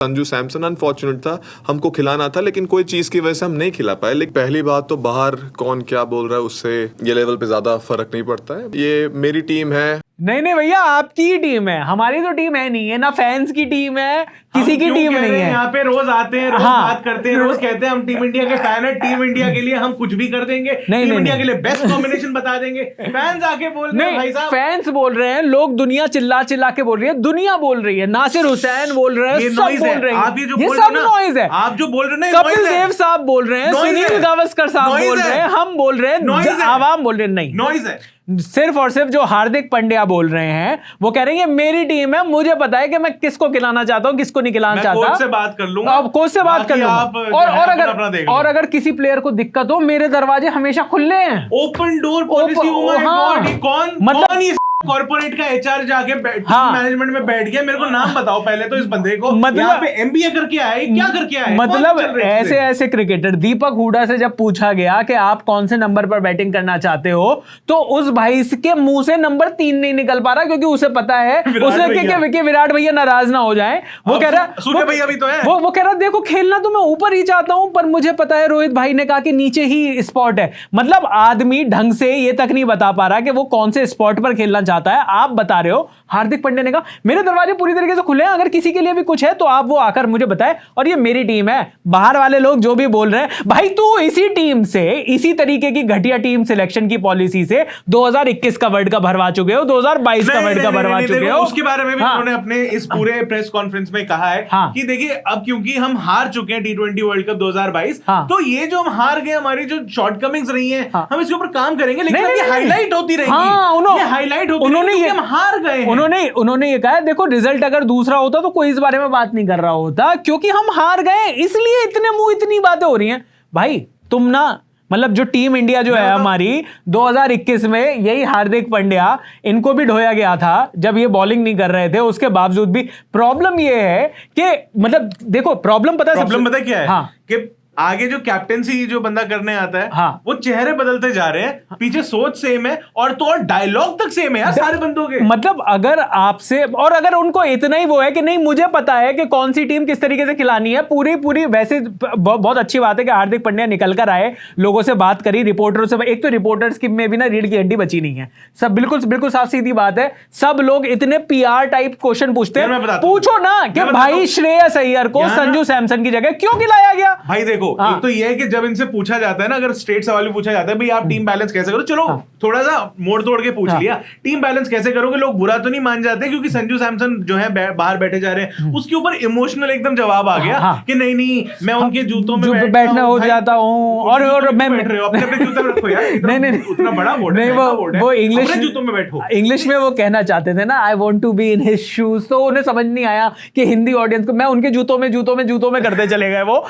Sanju Samson unfortunate था, हमको खिलाना था लेकिन कोई चीज की वजह से हम नहीं खिला पाए। लेकिन पहली बात तो बाहर कौन क्या बोल रहा है उससे ये लेवल पे ज्यादा फर्क नहीं पड़ता है। ये मेरी टीम है। नहीं भैया, आपकी ही टीम है, हमारी तो टीम है नहीं है ना, फैंस की टीम है, किसी की टीम नहीं है। यहाँ पे रोज आते हैं, रोज बात करते हैं, रोज कहते हैं हम टीम इंडिया के फैन है, टीम इंडिया के लिए हम कुछ भी कर देंगे, टीम इंडिया के लिए बेस्ट कॉम्बिनेशन बता देंगे। फैंस आके बोल रहे हैं भाई साहब, फैंस बोल रहे हैं, लोग दुनिया चिल्ला चिल्ला के बोल रही है, दुनिया बोल रही है, नासिर हुसैन बोल रहे हैं, सब बोल रहे हैं, आप ये सब नॉइज है। आप जो बोल रहे हैं, कपिल देव साहब बोल रहे हैं, सुनील गावस्कर साहब बोल रहे हैं, हम बोल रहे हैं, आवाम बोल रहे हैं, नहीं नॉइज है। सिर्फ और सिर्फ जो हार्दिक पांड्या बोल रहे हैं वो कह रहे हैं मेरी टीम है, मुझे पता है कि मैं किसको खिलाना चाहता हूं, किसको नहीं खिलाना चाहता। कोच से बात कर लूंगा, अब कोच से बात कर लूंगा। और अगर किसी प्लेयर को दिक्कत हो, मेरे दरवाजे हमेशा खुले हैं, ओपन डोर पॉलिसी। कौन मतलब कॉर्पोरेट का एचआर जाके मैनेजमेंट में बैठ गया? मेरे को नाम बताओ पहले तो इस बंदे को, मतलब एमबीए करके आए, क्या करके आए? मतलब ऐसे क्रिकेटर दीपक हुडा से जब पूछा गया कि आप कौन से नंबर पर बैटिंग करना चाहते हो, तो उस भाई के मुंह से नंबर 3 नहीं निकल पा रहा, क्योंकि उसे पता है उसे विराट भैया नाराज ना हो जाए। वो कह रहा सूर्य भैया भी तो है, वो कह रहा देखो खेलना तो मैं ऊपर ही चाहता हूं, पर मुझे पता है रोहित भाई ने कहा कि नीचे ही स्पॉट है। मतलब आदमी ढंग से ये तक नहीं बता पा रहा कि वो कौन से स्पॉट पर खेलना चाहता है। आप बता रहे हो, हार्दिक पांड्या ने कहा मेरे दरवाजे पूरी तरीके से खुले हैं, अगर किसी के लिए भी कुछ है तो आप वो आकर मुझे बताएं, और ये मेरी टीम है। बाहर वाले लोग जो भी बोल रहे हैं, भाई तू इसी टीम से, इसी तरीके की घटिया टीम सिलेक्शन की पॉलिसी से 2021 का वर्ल्ड कप भरवा चुके हो, 2022 का वर्ल्ड कप भरवा चुके हो। उसके बारे में भी उन्होंने अपने इस पूरे प्रेस कॉन्फ्रेंस में कहा है कि देखिए अब क्योंकि हम हार चुके हैं T20 वर्ल्ड कप 2022, तो ये जो हम हार गए, हमारी जो शॉर्टकमिंग्स रही हैं, हम इसके ऊपर काम करेंगे, लेकिन ये हाईलाइट होती रहेगी, ये हाईलाइट होती रहेगी, हम हार गए। उन्होंने ये कहा देखो रिजल्ट अगर दूसरा होता तो कोई इस बारे में बात नहीं कर रहा होता, क्योंकि हम हार गए इसलिए इतनी बातें हो रही हैं। भाई तुम ना, मतलब जो टीम इंडिया जो है हमारी 2021 में, यही हार्दिक पांड्या, इनको भी ढोया गया था जब ये बॉलिंग नहीं कर रहे थे, उसके बावजूद भी प्रॉब्लम ये है कि मतलब देखो प्रॉब्लम पता क्या है कि आगे जो कैप्टेंसी जो बंदा करने आता है, वो चेहरे बदलते जा रहे हैं, पीछे सोच सेम है, और तो और डायलॉग तक सेम है यार सारे बंदों के। मतलब अगर आपसे, और अगर उनको इतना ही वो है कि नहीं मुझे पता है कि कौन सी टीम किस तरीके से खिलानी है, पूरी वैसे बहुत अच्छी बात है कि हार्दिक पांड्या निकल कर आए, लोगों से बात करी, रिपोर्टरों से। एक तो रिपोर्टर्स की में भी ना रीढ़ की हड्डी बची नहीं है, सब बिल्कुल साफ सीधी बात है। सब लोग इतने पीआर टाइप क्वेश्चन पूछते हैं, पूछो ना कि भाई श्रेयस अय्यर को संजू सैमसन की जगह क्यों खिलाया गया। भाई देखो, एक तो ये है कि जब इनसे पूछा जाता है ना, अगर स्ट्रेट सवाल भी पूछा जाता है, भाई आप टीम बैलेंस कैसे करो, चलो थोड़ा सा मोड़ तोड़ के पूछ लिया, टीम बैलेंस कैसे करोगे, लोग बुरा तो नहीं मान जाते, क्योंकि संजू सैमसन जो है बाहर बैठे जा रहे हैं, उसके ऊपर इमोशनल एकदम जवाब आ गया कि नहीं मैं उनके जूतों में बैठना हो जाता हूँ, और मैं बैठ रहे हो अपने जूते में रखो यार, नहीं उतना बड़ा बोर्ड नहीं, वो इंग्लिश जूतों में बैठो, इंग्लिश में वो कहना चाहते थे ना, I want to be in his shoes, तो उन्हें समझ नहीं आया कि हिंदी ऑडियंस को मैं उनके जूतों में करते चले गए। वो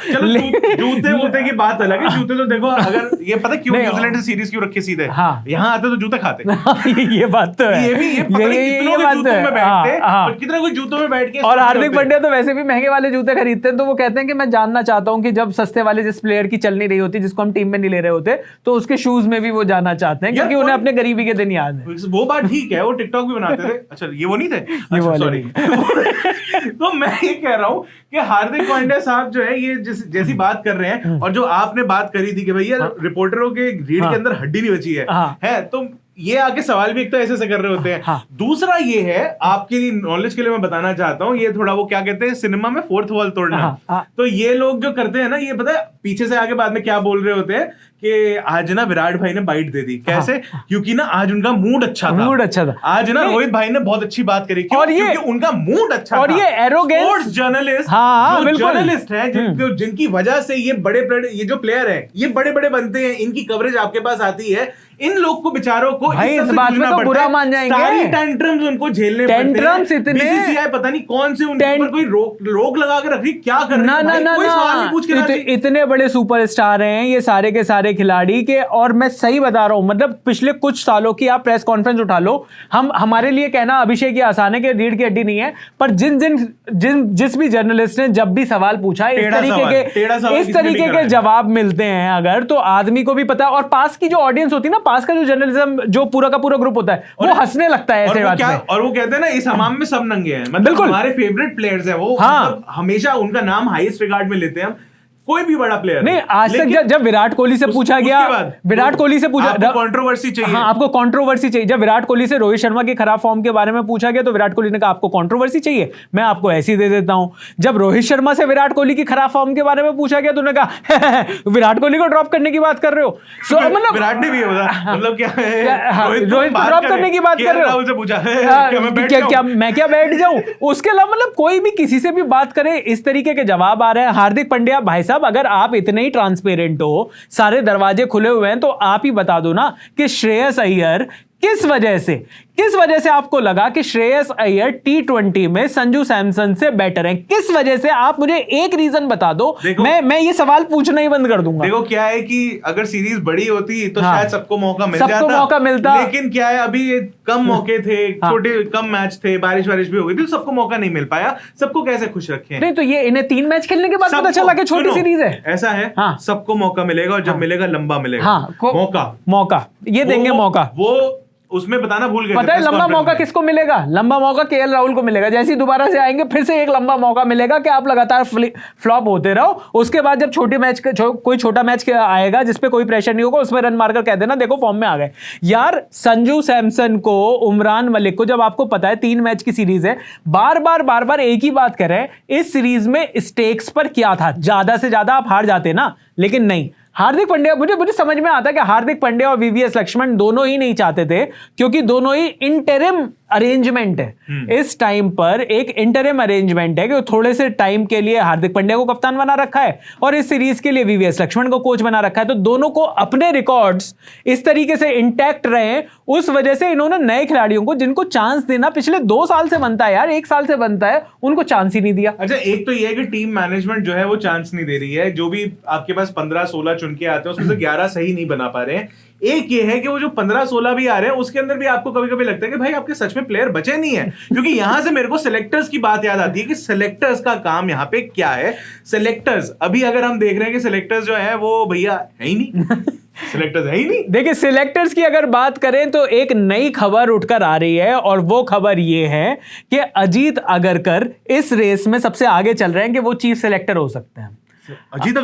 जूते की बात अलग है, जूते तो देखो, अगर ये पता क्यों न्यूजीलैंड से सीरीज क्यों रखे सीधे, यहाँ आते तो जूते खाते ये बात तो है, ये कितने कोई जूतों में बैठ के। और हार्दिक पांड्या तो वैसे भी महंगे वाले जूते खरीदते हैं, तो वो कहते हैं कि मैं जानना चाहता हूं कि जब सस्ते वाले जिस प्लेयर की चल नहीं रही होती, जिसको हम टीम में नहीं ले रहे होते, तो उसके शूज में भी वो जाना चाहते हैं, क्योंकि उन्हें अपने गरीबी के दिन याद है। वो बात ठीक है, वो टिकटॉक भी बनाते थे। अच्छा ये वो नहीं थे, सॉरी। तो मैं ये कह रहा हूँ कि हार्दिक पांड्या साहब जो है ये जैसी बात कर रहे हैं, और जो आपने बात करी थी कि भैया रिपोर्टरों के रीढ़ के अंदर हड्डी नहीं बची है, तो ये आगे सवाल भी एक तो ऐसे कर रहे होते हैं। दूसरा ये है, आपके नॉलेज के लिए मैं बताना चाहता हूँ, ये थोड़ा वो क्या कहते हैं सिनेमा में फोर्थ वॉल तोड़ना। तो ये लोग जो करते हैं ना, ये पता है पीछे से आगे बाद में क्या बोल रहे होते हैं कि आज ना विराट भाई ने बाइट दे दी। कैसे? क्योंकि ना आज उनका मूड अच्छा था। आज ना रोहित भाई ने बहुत अच्छी बात करी, क्योंकि उनका मूड अच्छा था। और ये एरोगेंस, स्पोर्ट्स जर्नलिस्ट, जर्नलिस्ट है जिनकी वजह से ये जो प्लेयर है ये बड़े बनते हैं, इनकी कवरेज आपके पास आती है, इन लोग को बेचारों को इस बात में तो बुरा मान जाएंगे। टेंट्रम्स उनको झेलने पड़ते हैं। बीसीसीआई पता नहीं कौन से उनके ऊपर कोई रोक लगा के रखी, क्या करना, कोई सवाल नहीं पूछ के। इतने बड़े सुपरस्टार हैं ये सारे के सारे वाले खिलाड़ी के, और मैं सही बता रहा हूं, मतलब पिछले कुछ सालों की आप प्रेस कॉन्फ्रेंस उठा लो, हमारे लिए कहना अभिषेक ये आसान है कि रीढ़ की हड्डी नहीं है, पर जिस भी जर्नलिस्ट ने जब भी सवाल पूछा इस तरीके के जवाब मिलते हैं अगर, तो आदमी को भी पता है। और पास की जो ऑडियंस होती है ना, पास का जो जर्नलिज्म जो पूरा का पूरा ग्रुप होता है, वो हंसने लगता है ऐसे बात में। और वो कहते हैं ना, इस हमाम में सब नंगे हैं, मतलब हमारे फेवरेट प्लेयर्स हैं वो, मतलब हमेशा उनका नाम हाईएस्ट रिगार्ड में लेते हैं कोई भी बड़ा प्लेयर नहीं। आज तक जब विराट कोहली से पूछा गया, विराट कोहली से पूछा, कंट्रोवर्सी चाहिए, हाँ, आपको कंट्रोवर्सी चाहिए। जब विराट कोहली से रोहित शर्मा की खराब फॉर्म के बारे में पूछा गया तो विराट कोहली ने कहा आपको कंट्रोवर्सी चाहिए, मैं आपको ऐसी दे देता हूं। जब रोहित शर्मा से विराट कोहली की खराब फॉर्म के बारे में पूछा गया तो उन्होंने कहा विराट कोहली को ड्रॉप करने की बात कर रहे हो। सो मतलब विराट ने भी मतलब क्या है, रोहित को ड्रॉप करने की बात कर रहे हो, क्या मैं क्या बैठ जाऊं। उसके अलावा मतलब कोई भी किसी से भी बात करे, इस तरीके के जवाब आ रहे हैं। हार्दिक पांड्या भाई साहब, अगर आप इतने ही ट्रांसपेरेंट हो, सारे दरवाजे खुले हुए हैं, तो आप ही बता दो ना कि श्रेयस अय्यर किस वजह से आपको लगा कि श्रेयस अय्यर T20 में संजू सैमसन से बेटर हैं? किस वजह से? आप मुझे एक रीजन बता दो, मैं ये सवाल पूछना ही बंद कर दूंगा। देखो क्या है कि अगर सीरीज बड़ी होती तो शायद सबको मौका मिलता, लेकिन क्या है अभी कम मौके थे, छोटे कम मैच थे, बारिश भी हो गई थी, तो सबको मौका नहीं मिल पाया। सबको कैसे खुश रखें? नहीं तो ये इन्हें 3 मैच खेलने के बाद पता चला कि छोटी सीरीज है। ऐसा है, सबको मौका मिलेगा, और जब मिलेगा लंबा मिलेगा। मौका ये देंगे मौका। वो उसमें बताना भूल गए। पता है लंबा मौका किसको मिलेगा? लंबा मौका केएल राहुल को मिलेगा। जैसे ही दोबारा से आएंगे फिर से एक लंबा मौका मिलेगा कि आप लगातार फ्लॉप होते रहो। उसके बाद जब कोई छोटा मैच आएगा जिसपे कोई प्रेशर नहीं होगा, उसमें रन मारकर कह देना देखो फॉर्म में आ गए। यार संजू सैमसन को, उमरान मलिक को, जब आपको पता है 3 मैच की सीरीज है, बार बार एक ही बात कर रहे हैं, इस सीरीज में स्टेक्स पर क्या था? ज्यादा से ज्यादा आप हार जाते ना, लेकिन नहीं। हार्दिक पांड्या, मुझे समझ में आता है कि हार्दिक पांड्या और वीवीएस लक्ष्मण दोनों ही नहीं चाहते थे, क्योंकि दोनों ही इंटरिम अरेंजमेंट है। इस टाइम पर एक इंटरिम अरेंजमेंट है कि थोड़े से टाइम के लिए हार्दिक पांड्या को कप्तान बना रखा है और इस सीरीज के लिए वीवीएस लक्ष्मण को कोच बना रखा है। तो दोनों को अपने रिकॉर्ड्स इस तरीके से इंटैक्ट रहे, उस वजह से इन्होंने नए खिलाड़ियों को, जिनको चांस देना पिछले 2 साल से बनता है यार, 1 साल से बनता है, उनको चांस ही नहीं दिया। अच्छा, एक तो ये है कि टीम मैनेजमेंट जो है वो चांस नहीं दे रही है। जो भी आपके पास 15-16 चुन के आते हैं उसमें से 11 सही नहीं बना पा रहे हैं। एक ये है कि वो जो 15-16 भी आ रहे हैं उसके अंदर भी आपको कभी कभी लगता है कि भाई आपके सच में प्लेयर बचे नहीं है। क्योंकि यहां से मेरे को सिलेक्टर्स की बात याद आती है कि सिलेक्टर्स का काम यहाँ पे क्या है। सिलेक्टर्स अभी अगर हम देख रहे हैं कि सिलेक्टर्स जो है वो भैया है ही नहीं। सिलेक्टर्स है ही नहीं। देखिए, सिलेक्टर्स की अगर बात करें तो एक नई खबर उठकर आ रही है, और वो खबर ये है कि अजीत अगरकर इस रेस में सबसे आगे चल रहे हैं कि वो चीफ सिलेक्टर हो सकते हैं। अजीत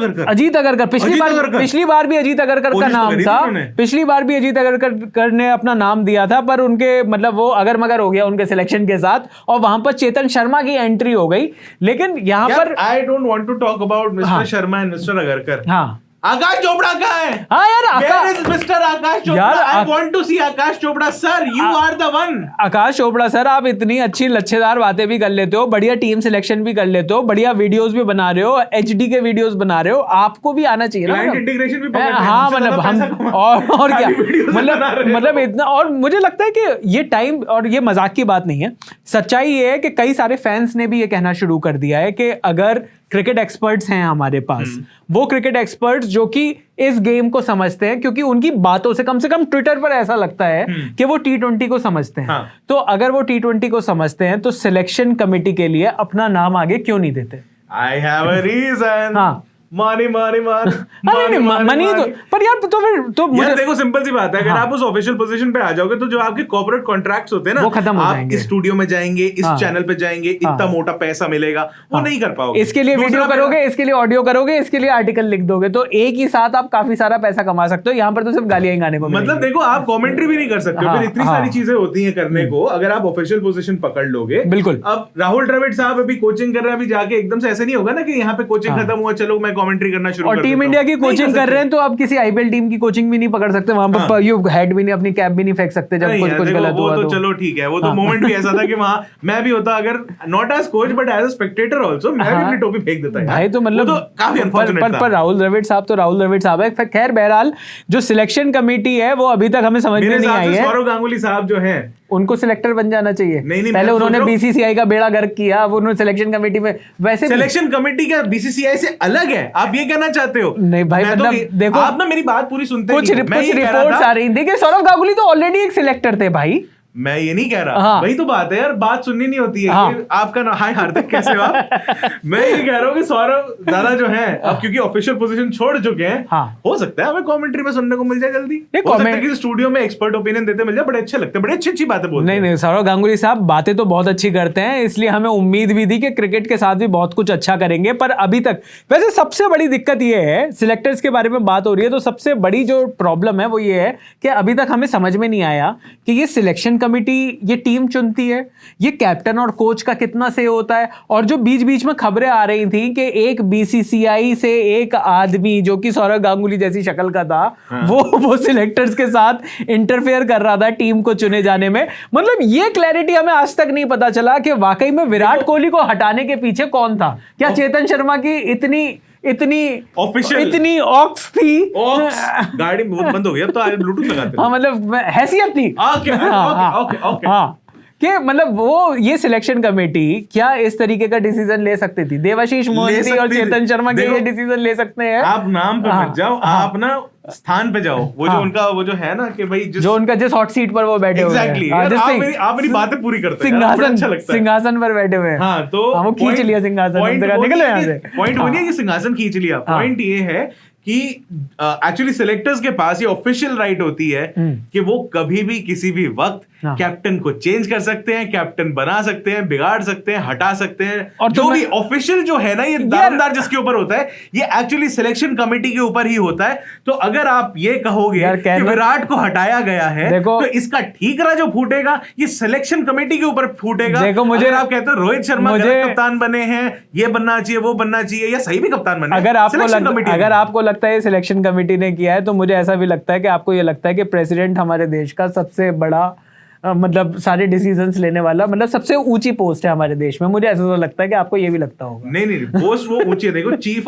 अगरकर पिछली बार भी अजीत अगरकर का नाम था। पिछली बार भी अजीत अगरकर ने अपना नाम दिया था, पर उनके मतलब वो अगर मगर हो गया उनके सिलेक्शन के साथ, और वहां पर चेतन शर्मा की एंट्री हो गई। लेकिन यहाँ पर I don't want to talk about mister Sharma and mister Agarkar. हाँ, आकाश चोपड़ा कहाँ है? हाँ यार, Where is Mr. Akash Chopra? I want to see Akash Chopra sir, you are the one। Akash Chopra sir, आप इतनी अच्छी लच्छेदार बातें भी कर लेते हो, बढ़िया टीम सिलेक्शन भी कर लेते हो, बढ़िया वीडियोस भी बना रहे हो, एचडी के वीडियोस बना रहे हो, आपको भी आना चाहिए ना। इंटीग्रेशन भी हाँ, मतलब हम और क्या मतलब इतना। और मुझे लगता है कि ये टाइम, और ये मजाक की बात नहीं है, सच्चाई ये है कि कई सारे फैंस ने भी ये कहना शुरू कर दिया है कि अगर क्रिकेट एक्सपर्ट्स हैं हमारे पास, वो क्रिकेट एक्सपर्ट्स जो कि इस गेम को समझते हैं, क्योंकि उनकी बातों से कम ट्विटर पर ऐसा लगता है कि वो T20 को समझते हैं। तो अगर वो T20 को समझते हैं तो सिलेक्शन कमेटी के लिए अपना नाम आगे क्यों नहीं देते? I have a reason। हाँ, मनी पर यार तो मुझे देखो, सिंपल सी बात है, अगर आप उस ऑफिशियल पोजीशन पे आ जाओगे तो जो आपके कॉर्पोरेट कॉन्ट्रैक्ट्स होते हैं ना, वो खत्म हो आप जाएंगे। इस स्टूडियो में जाएंगे, इस चैनल पे जाएंगे, इतना मोटा पैसा मिलेगा, वो नहीं कर पाओगे। इसके लिए वीडियो करोगे, इसके लिए ऑडियो करोगे, इसके लिए आर्टिकल लिख दोगे, तो एक ही साथ आप काफी सारा पैसा कमा सकते हो। यहाँ पर तो सिर्फ गालियां ही गाने को मतलब देखो, आप कमेंट्री भी नहीं कर सकते, फिर इतनी सारी चीजें होती है करने को, अगर आप ऑफिशियल पोजीशन पकड़ लोगे। बिल्कुल। अब राहुल द्रविड़ साहब अभी कोचिंग कर रहे हैं, अभी जाके एकदम से ऐसे नहीं होगा ना कि यहाँ पे कोचिंग खत्म हुआ, चलो मैं कमेंट्री करना शुरू। और टीम इंडिया की कोचिंग कर रहे हैं तो आप किसी आईपीएल टीम की कोचिंग भी नहीं पकड़ सकते, वहां पर यू हेड भी नहीं, अपनी कैप भी नहीं फेंक सकते जब कुछ गलत हुआ तो। चलो ठीक है, वो तो मोमेंट भी ऐसा था कि वहां मैं भी होता, अगर not as coach but as a spectator also, मैं भी अपनी टोपी फेंक देता भाई। तो मतलब काफी अनफॉर्चुनेट था। पर राहुल द्रविड़ साहब तो राहुल द्रविड़ साहब है। खैर, बहरहाल जो सिलेक्शन कमेटी है वो अभी तक हमें समझ में नहीं आई है। सौरव गांगुली साहब जो है उनको सिलेक्टर बन जाना चाहिए। नहीं, पहले मैं उन्होंने सोच रहा हूं- बीसीसीआई का बेड़ा गर्क किया, अब उन्होंने सिलेक्शन कमेटी में वैसे भी- सिलेक्शन कमेटी क्या बीसीसीआई से अलग है? आप ये कहना चाहते हो? नहीं भाई, मैं तो मतलब देखो, आप ना मेरी बात पूरी सुनते कुछ नहीं हो। मैं ये कह रहा रिपोर्ट्स था- आ रही थी कि सौरव गांगुली तो ऑलरेडी एक सिलेक्टर थे भाई। मैं ये नहीं कह रहा, हाँ। वही तो बात है यार, बात सुननी नहीं होती है। हाँ। ये आपका ना, हाय हार्दिक कैसे हो आप? मैं ये कह रहा हूँ कि सौरव दादा जो है अब क्योंकि ऑफिशियल पोजीशन छोड़ चुके हैं, हाँ। हो सकता है हमें कमेंट्री में सुनने को मिल जाए जल्दी। नहीं, हो सकता है comment- कि स्टूडियो में एक्सपर्ट ओपिनियन देते मिल जाए, बड़े अच्छे लगते हैं, बड़ी अच्छी अच्छी बातें बोलते नहीं हैं। नहीं, सौरव गांगुली साहब बातें तो बहुत अच्छी करते हैं, इसलिए हमें उम्मीद भी थी कि क्रिकेट के साथ भी बहुत कुछ अच्छा करेंगे। पर अभी तक वैसे सबसे बड़ी दिक्कत ये है, सिलेक्टर्स के बारे में बात हो रही है तो सबसे बड़ी जो प्रॉब्लम है वो ये है कि अभी तक हमें समझ में नहीं आया कि ये सिलेक्शन कमेटी ये टीम चुनती है, ये कैप्टन और कोच का कितना से होता है। और जो बीच बीच में खबरें आ रही थी कि एक बीसीसीआई से एक आदमी जो कि सौरव गांगुली जैसी शक्ल का था, वो सिलेक्टर्स के साथ इंटरफेयर कर रहा था टीम को चुने जाने में। मतलब ये क्लैरिटी हमें आज तक नहीं पता चला कि वाकई में विराट कोहली को हटाने के पीछे कौन था। क्या चेतन शर्मा की इतनी Official- इतनी ऑक्स थी, गाड़ी बंद हो गई, अब तो आज ब्लूटूथ लगाते हाँ मतलब हैसियत थी। Okay, okay. हाँ कि मतलब वो ये सिलेक्शन कमेटी क्या इस तरीके का डिसीजन ले सकती थी? देवाशीष मोहंती और सकती थी। चेतन शर्मा के देखो, ये डिसीजन ले सकते हैं। आप नाम पे हाँ, मत जाओ, आप ना स्थान पे जाओ। वो जो हाँ। उनका वो जो है ना कि भाई जो उनका जिस हॉट सीट पर वो बैठे हुए हैं। एग्जैक्टली, हाँ, जिस आप मेरी बातें पूरी करते हैं यार, बड़ा सिंहासन अच्छा लगता है। सिंहासन पर बैठे हुए हैं। हाँ, तो वो खींच लिया सिंहासन, उनसे कहा, निकलो यहाँ से। पॉइंट वो नहीं है कि सिंहासन खींच लिया, हाँ। पॉइंट ये है कि एक्चुअली सिलेक्टर्स के पास ये ऑफिशियल राइट होती है कि वो कभी भी किसी भी वक्त हाँ। कैप्टन को चेंज कर सकते हैं, कैप्टन बना सकते हैं, बिगाड़ सकते हैं, हटा सकते हैं। और जो तुम्हें- भी ऑफिशियल जो है ना, ये दारोमदार जिसके ऊपर होता है, ये एक्चुअली सिलेक्शन कमेटी के ऊपर ही होता है। तो अगर आप ये कहोगे यार, कि विराट को हटाया गया है, देखो- तो इसका ठीकरा जो फूटेगा ये सिलेक्शन कमेटी के ऊपर फूटेगा। देखो, मुझे- अगर आप कहते हो रोहित शर्मा मुझे- गलत कप्तान बने हैं, ये बनना चाहिए, वो बनना चाहिए, या सही भी कप्तान बने, अगर Selection आपको लगता है सिलेक्शन कमेटी ने किया है, तो मुझे ऐसा भी लगता है कि आपको ये लगता है कि प्रेसिडेंट हमारे देश का सबसे बड़ा मतलब सारे डिसीजंस लेने वाला, मतलब सबसे ऊंची पोस्ट है हमारे देश में। मुझे ऐसा तो लगता है कि आपको ये भी लगता होगा। नहीं, पोस्ट वो ऊंची है। देखो, चीफ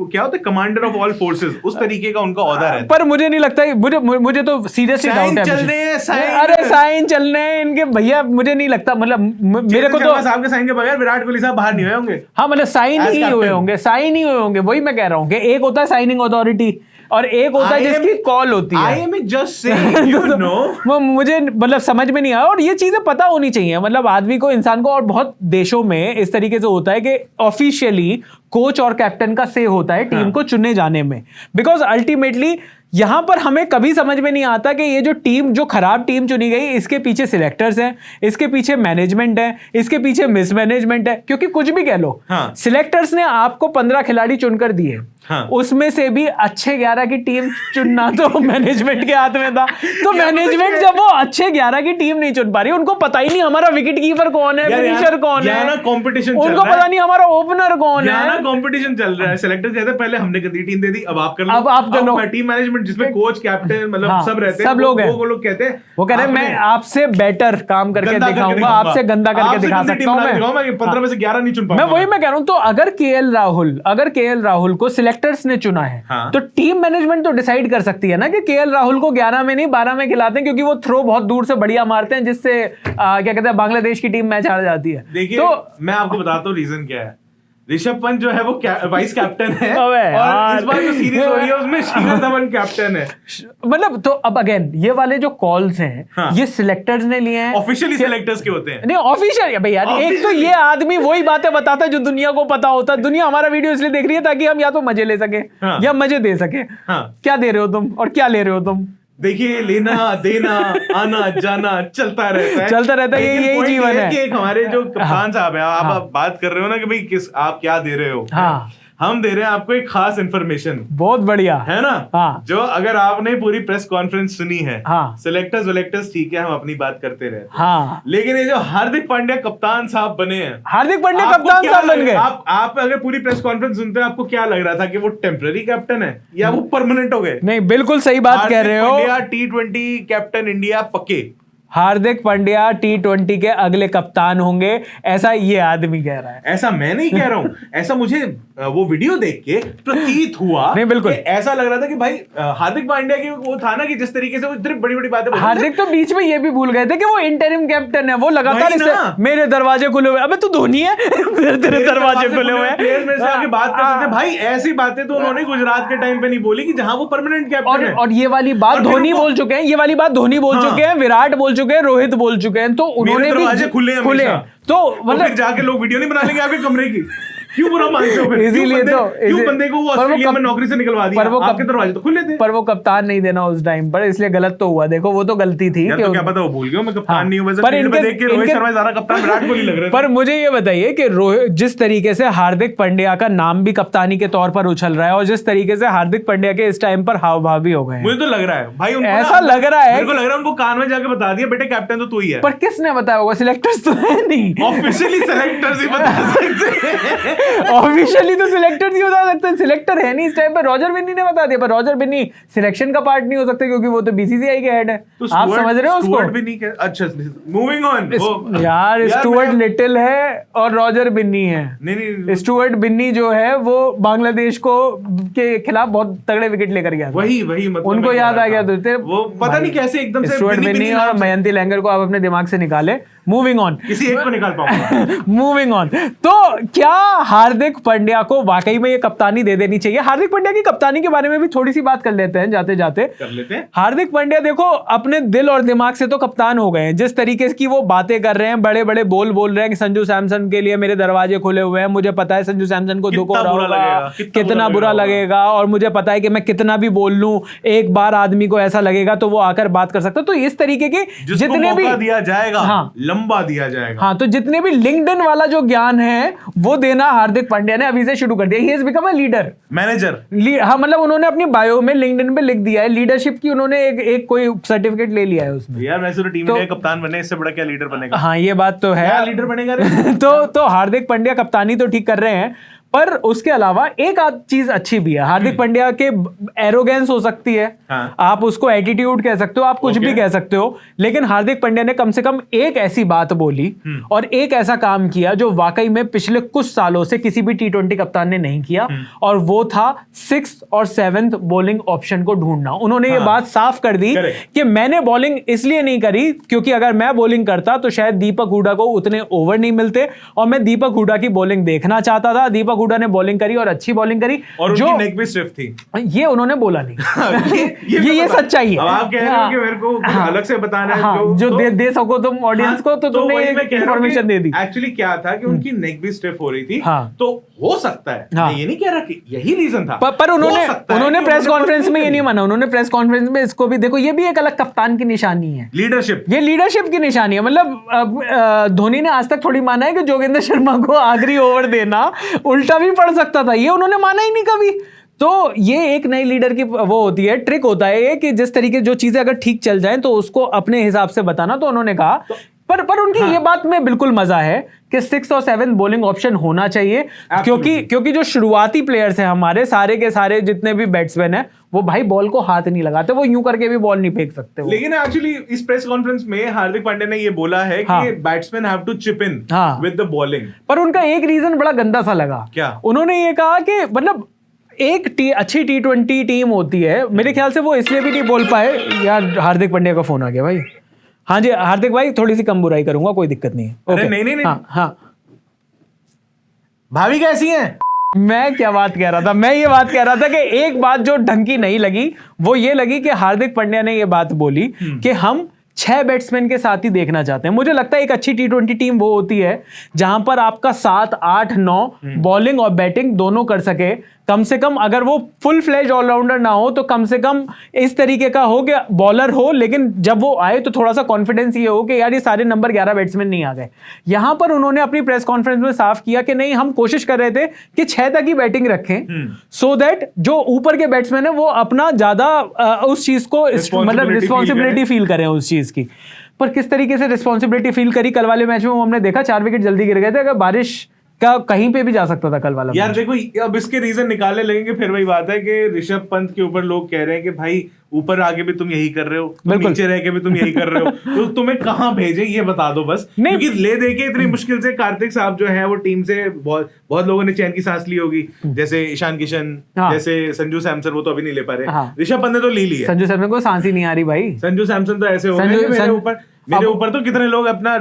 क्या होता है, कमांडर ऑफ ऑल फोर्सेस, उस तरीके का उनका ओहदा रहता है। पर मुझे नहीं लगता, मुझे तो सीरियसली डाउट है। चल रहे हैं, साइन। अरे साइन चल रहे हैं इनके भैया, मुझे नहीं लगता, मतलब मेरे को तो साहब के साइन के बगैर विराट कोहली साहब बाहर नहीं हुए होंगे। हाँ मतलब साइन As ही हुए captain. होंगे, साइन ही हुए होंगे। वही मैं कह रहा हूँ कि एक होता है साइनिंग अथॉरिटी और एक होता है जिसकी कॉल होती है। I am just saying, you know, वो मुझे मतलब समझ में नहीं आया, और ये चीजें पता होनी चाहिए मतलब आदमी को, इंसान को। और बहुत देशों में इस तरीके से होता है कि ऑफिशियली कोच और कैप्टन का से होता है टीम को चुने जाने में, बिकॉज अल्टीमेटली यहां पर हमें कभी समझ में नहीं आता कि ये जो टीम, जो खराब टीम चुनी गई, इसके पीछे सिलेक्टर्स हैं, इसके पीछे मैनेजमेंट है, इसके पीछे मिसमैनेजमेंट है। क्योंकि कुछ भी कह लो, हाँ। सिलेक्टर्स ने आपको 15 खिलाड़ी चुनकर दिए, हाँ। उसमें से भी अच्छे 11 की टीम चुनना तो मैनेजमेंट के हाथ में था। तो मैनेजमेंट जब वो अच्छे 11 की टीम नहीं चुन पा रही, उनको पता ही नहीं हमारा विकेट कीपर कौन है, फिनिशर कौन है, ना कंपटीशन, उनको पता नहीं हमारा ओपनर कौन है। ना कंपटीशन चल रहा है। सिलेक्टर कहते हैं पहले हमने गंदी टीम दे दी, अब आप कर लो, अब आप कर लो। टीम मैनेजमेंट जिसमें कोच, कैप्टन, मतलब हाँ, सब रहते हैं, सब लोग हैं। वो लोग कहते हैं, वो कह रहे हैं मैं आपसे बेटर काम करके दिखाऊंगा, आपसे गंदा करके दिखा सकता हूं मैं। 15 में से 11 नहीं चुन मैं पाऊंगा। वही मैं कह रहा हूं। तो अगर केएल राहुल को सिलेक्टर्स ने चुना है, हाँ। तो टीम मैनेजमेंट तो डिसाइड कर सकती है ना कि केएल राहुल को 11 में नहीं 12 में खिलाते हैं, क्योंकि वो थ्रो बहुत दूर से बढ़िया मारते हैं, जिससे क्या कहते हैं बांग्लादेश की टीम मैच हार जाती है। देखिए, तो मैं आपको बताता हूँ रीजन क्या है। ऋषभ पंत जो है वो वाइस कैप्टन है, अबे और यार। इस बार जो सीरीज हो रही है उसमें शिखर धवन कैप्टन है। मतलब तो अब अगेन ये वाले जो कॉल्स हैं, हाँ। ये सिलेक्टर्स ने लिए हैं, ऑफिशियली सिलेक्टर्स के होते हैं। नहीं ऑफिशियल भाई यार। एक तो ये आदमी वही बातें बताता है जो दुनिया को पता होता है। दुनिया हमारा वीडियो इसलिए देख रही है ताकि हम या तो मजे ले सके, हाँ। या मजे दे सके। हाँ। क्या दे रहे हो तुम और क्या ले रहे हो तुम? देखिए, लेना देना आना जाना चलता रहता है, चलता रहता है, लेकिन यही point जीवन ये है। कि एक हमारे जो कप्तान साहब है, हाँ। आप बात कर रहे हो ना कि भाई आप क्या दे रहे हो, हाँ। हम दे रहे हैं आपको एक खास इंफॉर्मेशन, बहुत बढ़िया है ना। हाँ। जो अगर आपने पूरी प्रेस कॉन्फ्रेंस सुनी है, हाँ। सिलेक्टर्स ठीक है, हम अपनी बात करते रहते हैं, हाँ। लेकिन ये जो हार्दिक पांड्या कप्तान साहब बने हैं, हार्दिक पांड्या आपको कप्तान क्या साहब लग- बन गए। आप अगर पूरी प्रेस कॉन्फ्रेंस सुनते हैं, आपको क्या लग रहा था कि वो टेम्पररी कैप्टन है या वो परमानेंट हो गए? नहीं बिल्कुल सही बात कह रहे हो। T20 कैप्टन इंडिया पक्के। हार्दिक पांड्या T20 के अगले कप्तान होंगे, ऐसा ये आदमी कह रहा है। ऐसा मैं नहीं कह रहा हूं, ऐसा मुझे वो वीडियो देख के प्रतीत हुआ। नहीं, बिल्कुल ऐसा लग रहा था कि भाई हार्दिक पांड्या की वो था ना कि जिस तरीके से वो इतनी बड़ी बड़ी बातें बोलते थे। हार्दिक तो बीच में ये भी भूल गए थे कि वो इंटरिम कैप्टन है, वो लगातार इसे मेरे दरवाजे खुले हुए, अबे तू धोनी है तेरे दरवाजे खुले हुए हैं, प्लेयर मेरे से आके बात करते थे। भाई ऐसी बातें तो उन्होंने गुजरात के टाइम पे नहीं बोली कि जहां वो परमानेंट कैप्टन है। और ये वाली बात धोनी बोल चुके हैं, ये वाली बात धोनी बोल चुके हैं, विराट बोल चुके हैं, रोहित बोल चुके हैं, तो उन्होंने भी खुले हैं। तो मतलब जाके लोग वीडियो नहीं बना लेंगे आपके कमरे की, क्यों बुरा मानते हो? इसीलिए तो क्यों बंदे को वो ऑस्ट्रेलिया में नौकरी से निकलवा दिया? आपके दरवाजे तो खुले थे। पर वो कप्तान नहीं देना उस टाइम पर, इसलिए गलत तो हुआ। देखो वो तो गलती थी कि तो क्या पता वो भूल गया मैं कप्तान नहीं हूं। वैसे पर इनके देख के रोहित शर्मा ज्यादा कप्तान विराट कोहली लग रहे थे। पर मुझे ये बताइए कि जिस तरीके से हार्दिक पांड्या का नाम भी कप्तानी के तौर पर उछल रहा है और जिस तरीके से हार्दिक पांड्या के इस टाइम पर हाव भाव भी हो गए, मुझे तो लग रहा है भाई ऐसा लग रहा है, मेरे को लग रहा है उनको कान में जाके बता दिया बेटे कैप्टन तो तू ही है। पर किसने बताया होगा? सिलेक्टर्स तो है नहीं, ऑफिशियली सिलेक्टर्स ही बता सकते हैं। ऑफिशियली तो सिलेक्टर्स ही बता सकते हैं, सिलेक्टर है नहीं इस टाइम पर। रॉजर बिन्नी ने बता दिया, पर रॉजर बिन्नी सिलेक्शन का पार्ट नहीं हो सकते क्योंकि वो तो बीसीसीआई के हेड है। आप समझ रहे हो उसको? स्टुअर्ट बिन्नी के अच्छा मूविंग ऑन यार स्टुअर्ट लिटिल है और रॉजर बिन्नी है। नहीं स्टुअर्ट बिन्नी जो है वो बांग्लादेश को के खिलाफ बहुत तगड़े विकेट लेकर गया, वही मतलब उनको याद आ गया। वो पता नहीं कैसे एकदम से स्टुअर्ट बिन्नी और मयंती लैंगर को आप अपने दिमाग से निकाले। मूविंग ऑन, किसी एक को निकाल पाऊंगा। मूविंग ऑन, तो क्या हार्दिक पांड्या को वाकई में ये कप्तानी दे देनी चाहिए? हार्दिक पांड्या की कप्तानी के बारे में भी थोड़ी सी बात कर लेते हैं जाते जाते। कर लेते हैं। हार्दिक पांड्या देखो अपने दिल और दिमाग से तो कप्तान हो गए हैं। जिस तरीके की वो बातें कर रहे हैं, बड़े बड़े बोल रहे हैं कि संजू सैमसन के लिए मेरे दरवाजे खुले हुए हैं, मुझे पता है संजू सैमसन को दुख हो रहा होगा, कितना बुरा लगेगा, और मुझे पता है कि मैं कितना भी बोल लूं एक बार आदमी को ऐसा लगेगा तो वो आकर बात कर सकता है। तो इस तरीके के जितने भी दिया जाएगा, हाँ, लंबा दिया जाएगा, हाँ, तो जितने भी लिंक्डइन वाला जो ज्ञान है वो देना हार्दिक पांड्या ने अभी से शुरू कर दिया। He has become a leader, manager. हाँ, मतलब उन्होंने अपनी बायो में लिंक्डइन पे लिख दिया है लीडरशिप की, उन्होंने एक कोई सर्टिफिकेट ले लिया है उसमें। यार वैसे तो टीम इंडिया कप्तान बने, इससे बड़ा क्या लीडर बनेगा? हाँ, ये बात तो है, लीडर बनेगा रे। तो हार्दिक पांड्या कप्तानी तो ठीक कर रहे हैं, पर उसके अलावा एक आध चीज अच्छी भी है। हार्दिक पांड्या के एरोगेंस हो सकती है, हाँ। आप उसको एटीट्यूड कह सकते हो, आप कुछ भी कह सकते हो, लेकिन हार्दिक पांड्या ने कम से कम एक ऐसी बात बोली और एक ऐसा काम किया जो वाकई में पिछले कुछ सालों से किसी भी T20 कप्तान ने नहीं किया, और वो था 6th और 7th बॉलिंग ऑप्शन को ढूंढना। उन्होंने ये बात साफ कर दी कि मैंने बॉलिंग इसलिए नहीं करी क्योंकि अगर मैं बॉलिंग करता तो शायद दीपक हुडा को उतने ओवर नहीं मिलते, और मैं दीपक हुडा की बॉलिंग देखना चाहता था। दीपक हुडा ने बॉलिंग करी और अच्छी बॉलिंग करी, और जो उनकी नेक भी स्टिफ थी, ये उन्होंने बोला नहीं। ये सच्चाई है। अब आप कह रहे हो कि मेरे को अलग से बताना है, जो दे सको तुम ऑडियंस को, तो तुमने इंफॉर्मेशन दे दी। एक्चुअली क्या था कि उनकी नेक भी स्टिफ हो रही थी, तो हो सकता है, हाँ, मैं ये नहीं कह रहा कि यही रीजन था, पर उन्होंने प्रेस कॉन्फ्रेंस में ये नहीं माना। उन्होंने प्रेस कॉन्फ्रेंस में इसको भी देखो, ये भी एक अलग कप्तान की निशानी है, लीडरशिप। ये लीडरशिप की निशानी है। मतलब धोनी ने आज तक थोड़ी माना है कि जोगिंदर शर्मा को आखिरी ओवर देना उल्टा भी पड़ सकता था, ये उन्होंने माना ही नहीं कभी। तो ये एक नई लीडर की वो होती है, ट्रिक होता है ये कि जिस तरीके जो चीजें अगर ठीक चल जाएं तो उसको अपने हिसाब से बताना। तो उन्होंने कहा, पर उनकी ये बात में बिल्कुल मजा है कि 6th और 7th बॉलिंग ऑप्शन होना चाहिए, क्योंकि जो शुरुआती प्लेयर्स हैं हमारे, सारे के सारे जितने भी बैट्समैन हैं, वो भाई बॉल को हाथ नहीं लगाते, वो यूं करके भी बॉल नहीं फेंक सकते। लेकिन एक्चुअली इस प्रेस कॉन्फ्रेंस में हार्दिक पांड्या ने ये बोला है कि batsman have to chip in with the bowling. पर उनका एक रीजन बड़ा गंदा सा लगा। क्या? उन्होंने ये कहा कि मतलब एक अच्छी T20 टीम होती है, मेरे ख्याल से वो इसलिए भी नहीं बोल पाए। यार हार्दिक पांड्या का फोन आ गया भाई। हाँ जी हार्दिक भाई, थोड़ी सी कम बुराई करूंगा, कोई दिक्कत नहीं है। अरे नहीं। हाँ, भाभी कैसी हैं? मैं क्या बात कह रहा था, मैं ये बात कह रहा था कि एक बात जो ढंग की नहीं लगी वो ये लगी कि हार्दिक पांड्या ने ये बात बोली कि हम 6 बैट्समैन के साथ ही देखना चाहते हैं। मुझे लगता है एक अच्छी T20 टीम वो होती है जहां पर आपका 7, 8, 9 बॉलिंग और बैटिंग दोनों कर सके। कम से कम अगर वो फुल फ्लेज ऑलराउंडर ना हो तो कम से कम इस तरीके का हो कि बॉलर हो, लेकिन जब वो आए तो थोड़ा सा कॉन्फिडेंस ये हो कि यार ये सारे नंबर 11 बैट्समैन नहीं आ गए। यहां पर उन्होंने अपनी प्रेस कॉन्फ्रेंस में साफ किया कि नहीं, हम कोशिश कर रहे थे कि 6 तक ही बैटिंग रखें, सो दैट जो ऊपर के बैट्समैन है वो अपना ज्यादा उस चीज को मतलब रिस्पॉन्सिबिलिटी फील करें उस चीज की। पर किस तरीके से रिस्पॉन्सिबिलिटी फील करी कल वाले मैच में, वो हमने देखा 4 विकेट जल्दी गिर गए थे। अगर बारिश क्या कहीं पे भी जा सकता था कल वाला यार मैच? देखो अब इसके रीजन निकालने लगेंगे, फिर वही बात है कि ऋषभ पंत के ऊपर लोग कह रहे हैं कि भाई ऊपर आके भी तुम यही कर रहे हो, तुम बिल्कुल। नीचे रह के भी तुम यही कर रहे हो, तो तुम्हें कहाँ भेजे ये बता दो बस। नहीं। क्योंकि ले दे के इतनी मुश्किल से कार्तिक साहब जो है वो टीम से बहुत बहुत लोगों ने चैन की सांस ली होगी, जैसे ईशान किशन, हाँ। जैसे संजू सैमसन, वो तो अभी नहीं ले पा रहे। हाँ। ऋषभ पंत ने तो ली ली है। संजू सैमसन को सांस ही नहीं आ रही भाई। संजू सैमसन तो ऐसे हो गए संजू- कि मेरे सं- ऊपर तो कितने लोग अपना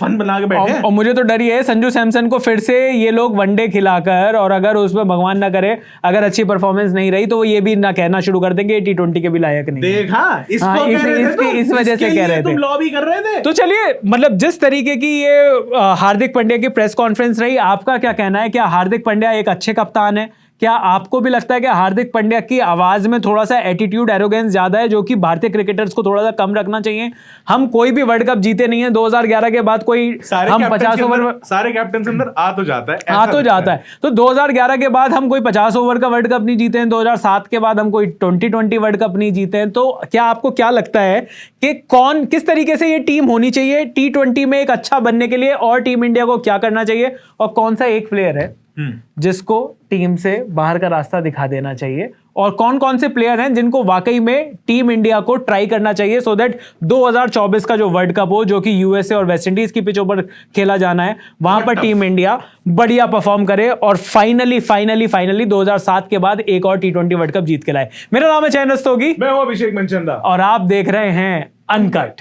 फन बना के बैठे हैं। और मुझे तो डर ही है संजू सैमसन को फिर से ये लोग वनडे खिलाकर, और अगर उसमें भगवान ना करे अगर अच्छी परफॉर्मेंस नहीं रही तो वो ये भी ना कहना शुरू कर देंगे टी20 के भी लायक नहीं है। देखा, इसको हाँ, कह रहे थे तुम, इस वजह से इसके कह रहे लिए तुम थे। लॉबी कर रहे थे। तो चलिए, मतलब जिस तरीके की ये हार्दिक पांड्या की प्रेस कॉन्फ्रेंस रही, आपका क्या कहना है? क्या हार्दिक पांड्या एक अच्छे कप्तान है? क्या आपको भी लगता है कि हार्दिक पांड्या की आवाज में थोड़ा सा एटीट्यूड, एरोगेंस ज्यादा है, जो कि भारतीय क्रिकेटर्स को थोड़ा सा कम रखना चाहिए? हम कोई भी वर्ल्ड कप जीते नहीं है 2011 के बाद, कोई हम 50 ओवर, सारे कैप्टन के अंदर आ तो जाता है, आ तो जाता है। तो 2011 के बाद हम कोई 50 ओवर का वर्ल्ड कप नहीं जीते हैं, 2007 के बाद हम कोई 2020 वर्ल्ड कप नहीं जीते हैं। तो क्या आपको क्या लगता है कि कौन, किस तरीके से ये टीम होनी चाहिए टी20 में एक अच्छा बनने के लिए, और टीम इंडिया को क्या करना चाहिए, और कौन सा एक प्लेयर है जिसको टीम से बाहर का रास्ता दिखा देना चाहिए, और कौन कौन से प्लेयर हैं जिनको वाकई में टीम इंडिया को ट्राई करना चाहिए, सो दैट 2024 का जो वर्ल्ड कप हो, जो कि यूएसए और वेस्ट इंडीज की पिचों पर खेला जाना है, वहां पर टीम इंडिया बढ़िया परफॉर्म करे और फाइनली 2007 के बाद एक और टी20 वर्ल्ड कप जीत के लाए। मेरा नाम है चैन रस्तोगी, मैं हूं अभिषेक मनचंदा, और आप देख रहे हैं अनकट।